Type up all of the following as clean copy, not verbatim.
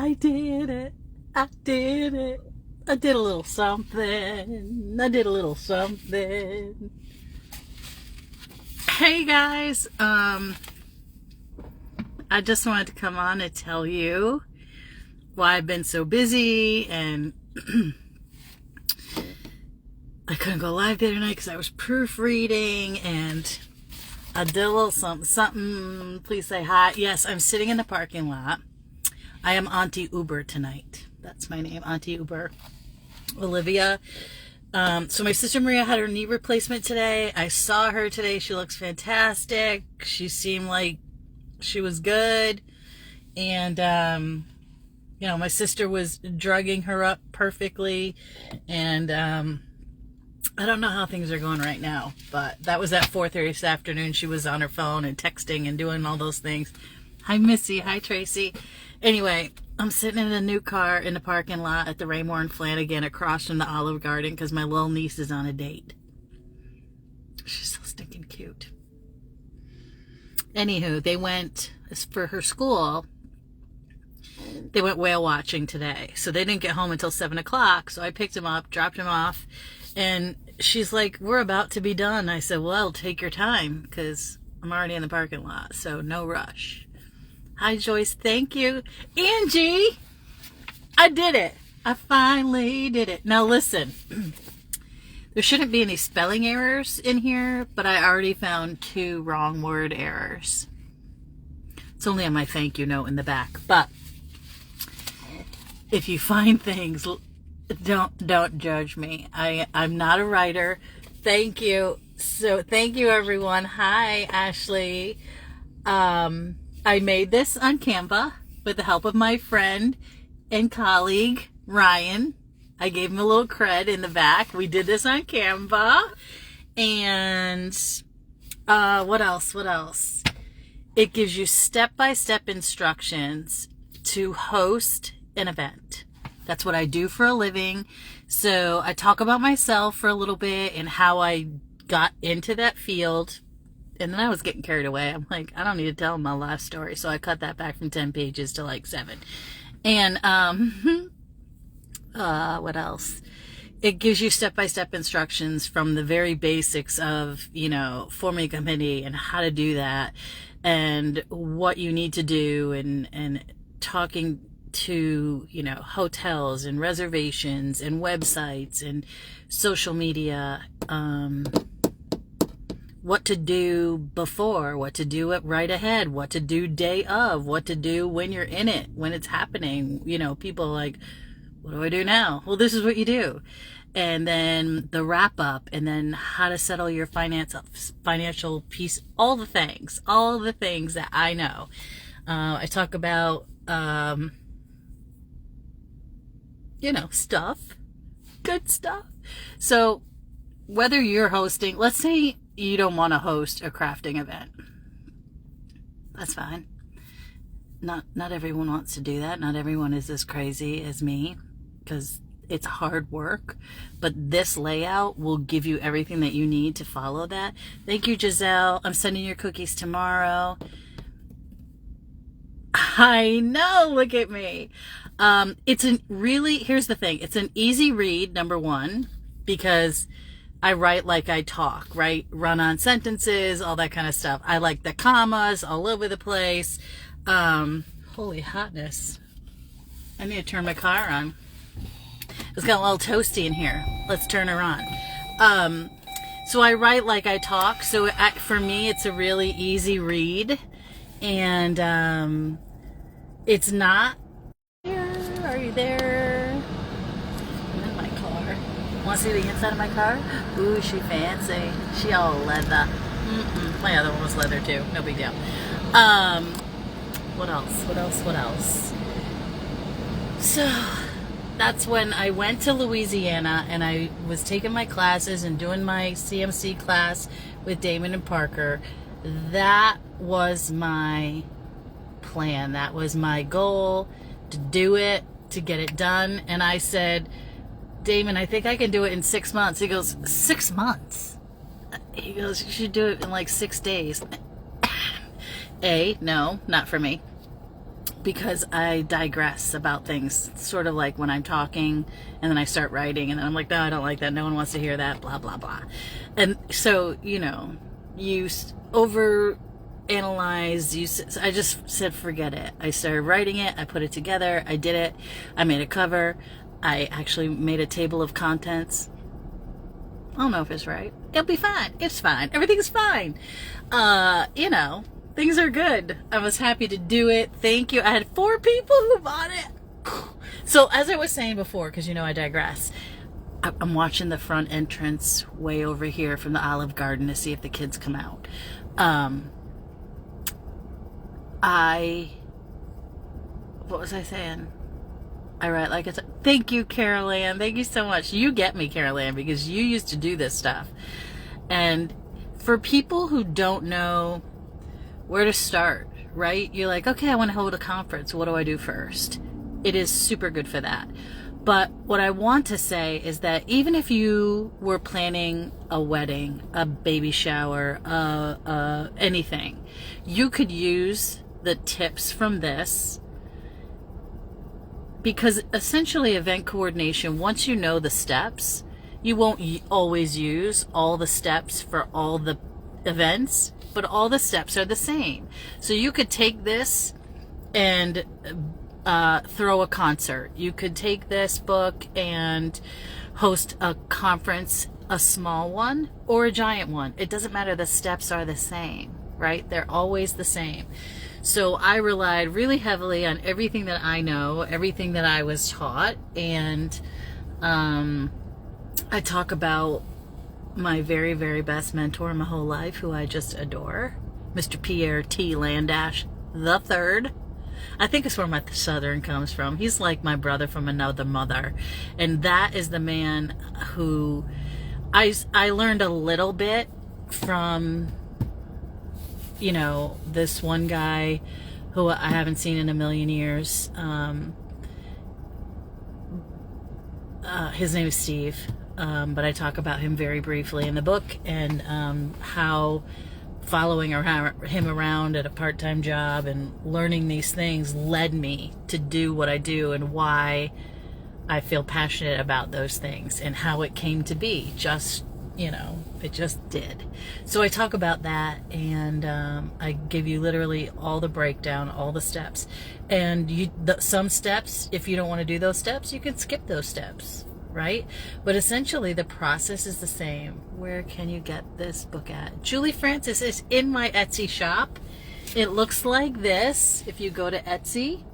I did it. I did it. I did a little something. I did a little something. Hey guys, I just wanted to come on and tell you why I've been so busy, and I couldn't go live the other night because I was proofreading, and I did a little something. Please say hi. Yes, I'm sitting in the parking lot. I am Auntie Uber tonight. That's my name, Auntie Uber. Olivia. So my sister Maria had her knee replacement today. I saw her today. She looks fantastic. She seemed like she was good. And, my sister was drugging her up perfectly. And, I don't know how things are going right now, but that was at 4:30 this afternoon. She was on her phone and texting and doing all those things. Hi, Missy. Hi, Tracy. Anyway, I'm sitting in a new car in the parking lot at the Raymore and Flanagan across from the Olive Garden because my little niece is on a date. She's so stinking cute. Anywho, they went, for her school, they went whale watching today. So they didn't get home until 7 o'clock. So I picked him up, dropped him off, and she's like, we're about to be done. I said, well, take your time because I'm already in the parking lot, so no rush. Hi, Joyce. Thank you. Angie, I did it. I finally did it. Now, listen, there shouldn't be any spelling errors in here, but I already found 2 wrong word errors. It's only on my thank you note in the back. But if you find things, don't judge me. I'm not a writer. Thank you. So thank you, everyone. Hi, Ashley. I made this on Canva with the help of my friend and colleague, Ryan. I gave him a little cred in the back. We did this on Canva. And what else? It gives you step-by-step instructions to host an event. That's what I do for a living. So I talk about myself for a little bit and how I got into that field. And then I was getting carried away. I'm like, I don't need to tell my life story. So I cut that back from 10 pages to like 7. And what else? It gives you step-by-step instructions from the very basics of, forming a committee and how to do that and what you need to do and talking to, hotels and reservations and websites and social media, what to do before, what to do it right ahead, what to do day of, what to do when you're in it, when it's happening. People are like, what do I do now? Well, this is what you do. And then the wrap up, and then how to settle your financial piece, all the things that I know. I talk about, stuff, good stuff. So whether you're hosting, let's say you don't want to host a crafting event. That's fine. Not everyone wants to do that. Not everyone is as crazy as me because it's hard work. But this layout will give you everything that you need to follow that. Thank you, Giselle. I'm sending your cookies tomorrow. I know. Look at me. Here's the thing. It's an easy read, number one, because I write like I talk, right? Run on sentences, all that kind of stuff. I like the commas all over the place. Holy hotness. I need to turn my car on. It's got a little toasty in here. Let's turn her on. So I write like I talk. So for me, it's a really easy read. And it's not... Are you there? I'm in my car. Want to see the inside of my car? Ooh, she fancy. She all leather. My other one was leather too. No big deal. What else? So that's when I went to Louisiana and I was taking my classes and doing my CMC class with Damon and Parker. That was my plan. That was my goal, to do it, to get it done. And I said, Damon, I think I can do it in 6 months. He goes, 6 months? He goes, you should do it in like 6 days. No, not for me. because I digress about things, sort of like when I'm talking and then I start writing and then I'm like, no, I don't like that. No one wants to hear that, blah, blah, blah. And so, you know, you over analyze, I just said, forget it. I started writing it. I put it together. I did it. I made a cover. I actually made a table of contents. I don't know if it's right. It'll be fine. It's fine. Everything's fine. You know, things are good. I was happy to do it. Thank you. I had 4 people who bought it. So as I was saying before, because you know I digress, I'm watching the front entrance way over here from the Olive Garden to see if the kids come out. What was I saying? I write like it's. Thank you, Carol Ann. Thank you so much. You get me, Carol Ann, because you used to do this stuff. And for people who don't know where to start, right? You're like, okay, I want to hold a conference. What do I do first? It is super good for that. But what I want to say is that even if you were planning a wedding, a baby shower, anything, you could use the tips from this, because essentially event coordination, once you know the steps, you won't always use all the steps for all the events, but all the steps are the same. So you could take this and throw a concert. You could take this book and host a conference, a small one or a giant one. It doesn't matter. The steps are the same, right? They're always the same. So I relied really heavily on everything that I know, everything that I was taught. And I talk about my very, very best mentor in my whole life, who I just adore, Mr. Pierre T. Landash III. I think it's where my Southern comes from. He's like my brother from another mother. And that is the man who I learned a little bit from, you know, this one guy who I haven't seen in a million years. His name is Steve, but I talk about him very briefly in the book, and how following him around at a part-time job and learning these things led me to do what I do, and why I feel passionate about those things, and how it came to be. Just, you know, it just did. So I talk about that, and I give you literally all the breakdown, all the steps. And some steps, if you don't want to do those steps, you can skip those steps, right? But essentially the process is the same. Where can you get this book at? Julie Francis is in my Etsy shop. It looks like this. If you go to Etsy,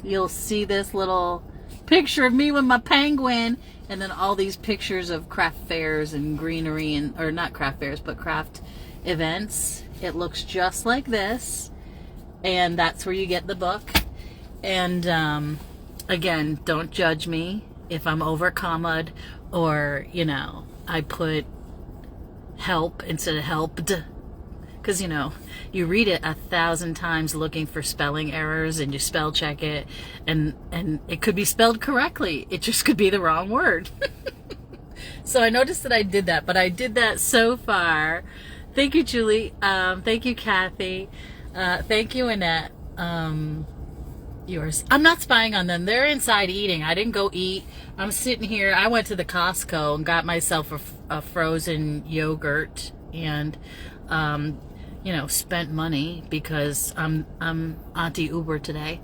you'll see this little picture of me with my penguin, and then all these pictures of craft fairs and greenery, and or not craft fairs, but craft events. It looks just like this, and that's where you get the book. And again, don't judge me if I'm over commaed, or, you know, I put help instead of helped, because, you know, you read it 1,000 times looking for spelling errors, and you spell check it, and it could be spelled correctly. It just could be the wrong word. So I noticed that I did that, but I did that so far. Thank you, Julie. Thank you, Kathy. Thank you, Annette. Yours. I'm not spying on them. They're inside eating. I didn't go eat. I'm sitting here. I went to the Costco and got myself a frozen yogurt, and you know, spent money because I'm Auntie Uber today.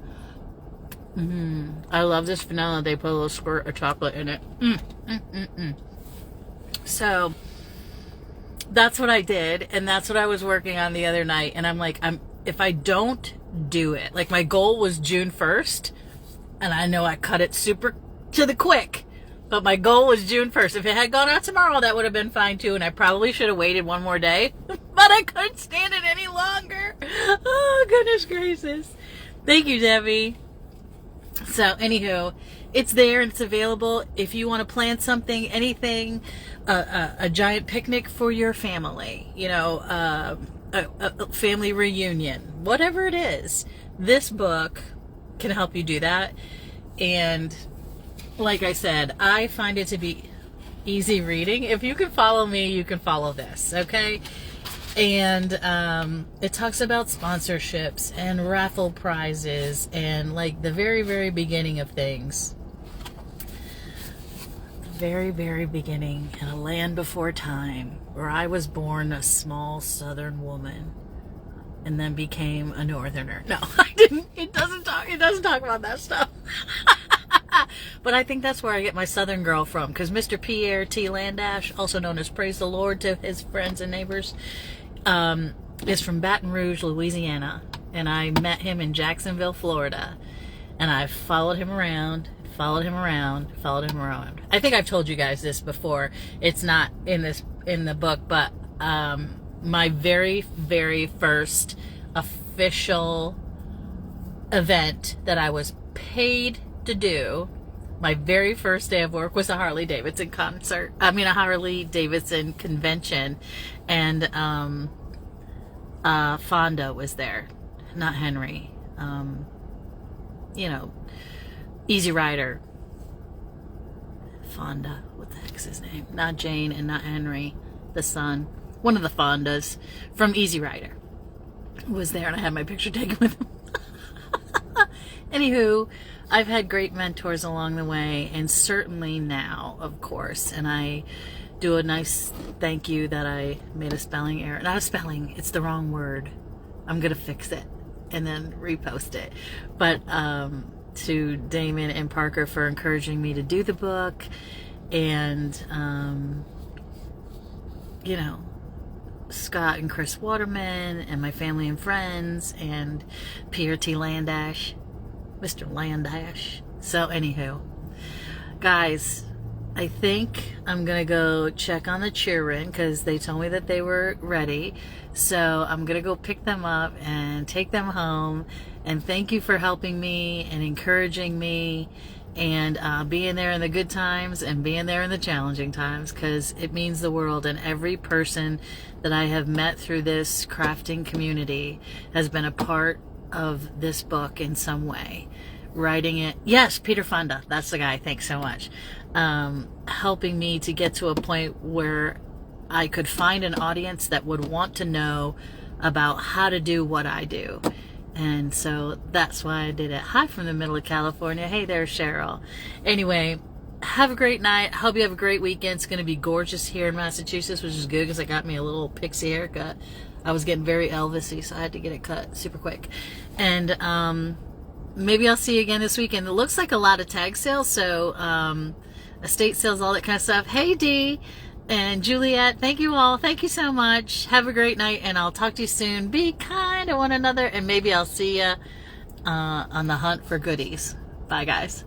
I love this vanilla. They put a little squirt of chocolate in it. So that's what I did, and that's what I was working on the other night. And I'm like, if I don't do it, like, my goal was June 1st, and I know I cut it super to the quick, but my goal was June 1st. If it had gone out tomorrow, that would have been fine too, and I probably should have waited one more day, but I couldn't stand it any longer. Oh, goodness gracious. Thank you, Debbie. So, anywho, it's there and it's available. If you want to plan something, anything, a giant picnic for your family, you know, a family reunion, whatever it is, this book can help you do that. And like I said, I find it to be easy reading. If you can follow me, you can follow this, okay? And it talks about sponsorships and raffle prizes and like the very, very beginning of things. The very, very beginning in a land before time where I was born a small southern woman and then became a northerner. No, I didn't. It doesn't talk about that stuff. But I think that's where I get my southern girl from, because Mr. Pierre T. Landash, also known as Praise the Lord to his friends and neighbors, is from Baton Rouge, Louisiana, and I met him in Jacksonville, Florida, and I followed him around. I think I've told you guys this before. It's not in the book, but my very, very first official event that I was paid to do, my very first day of work, was a Harley Davidson concert. I mean, a Harley Davidson convention, and Fonda was there, not Henry. Easy Rider. Fonda, what the heck's his name? Not Jane and not Henry, the son. One of the Fondas from Easy Rider was there, and I had my picture taken with him. Anywho, I've had great mentors along the way, and certainly now, of course, and I do a nice thank you that I made a spelling error. Not a spelling, it's the wrong word. I'm gonna fix it and then repost it. But to Damon and Parker for encouraging me to do the book, and Scott and Chris Waterman and my family and friends, and Pierre T. Landash, Mr. Landash. So anywho, guys, I think I'm gonna go check on the children because they told me that they were ready. So I'm gonna go pick them up and take them home. And thank you for helping me and encouraging me, and being there in the good times and being there in the challenging times, because it means the world. And every person that I have met through this crafting community has been a part of this book in some way. Writing it, yes, Peter Fonda, that's the guy, thanks so much. Helping me to get to a point where I could find an audience that would want to know about how to do what I do. And so that's why I did it. Hi from the middle of California. Hey there, Cheryl. Anyway, have a great night. Hope you have a great weekend. It's going to be gorgeous here in Massachusetts, which is good because I got me a little pixie haircut. I was getting very Elvis-y, so I had to get it cut super quick. And maybe I'll see you again this weekend. It looks like a lot of tag sales, so estate sales, all that kind of stuff. Hey, Dee and Juliet, thank you all. Thank you so much. Have a great night, and I'll talk to you soon. Be kind to one another, and maybe I'll see you on the hunt for goodies. Bye, guys.